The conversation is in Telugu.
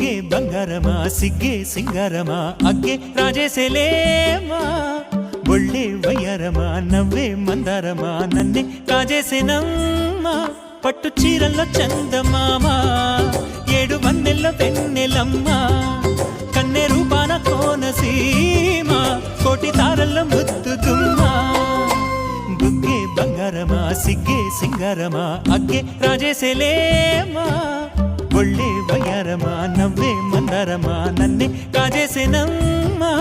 బుగ్గే బంగారమా సిగ్గే సింగారమా అగ్గే రాజేసేలేమా ఒళ్ళే వయ్యారమా నవ్వే మందారమా నన్నే కాజేసేనమ్మా పట్టు చీరల్లో చందమామా ఏడు వన్నెల్లో వెన్నెలమ్మా కన్నె రూపాన కోనసీమ కోటి తారల్లో ముద్దుగుమ్మా బుగ్గే బంగారమా సిగ్గే సింగారమా అగ్గే రాజేసేలేమా ఒళ్ళే వయ్యారమా నవ్వే మందారమా నన్నే కాజేసేనమ్మా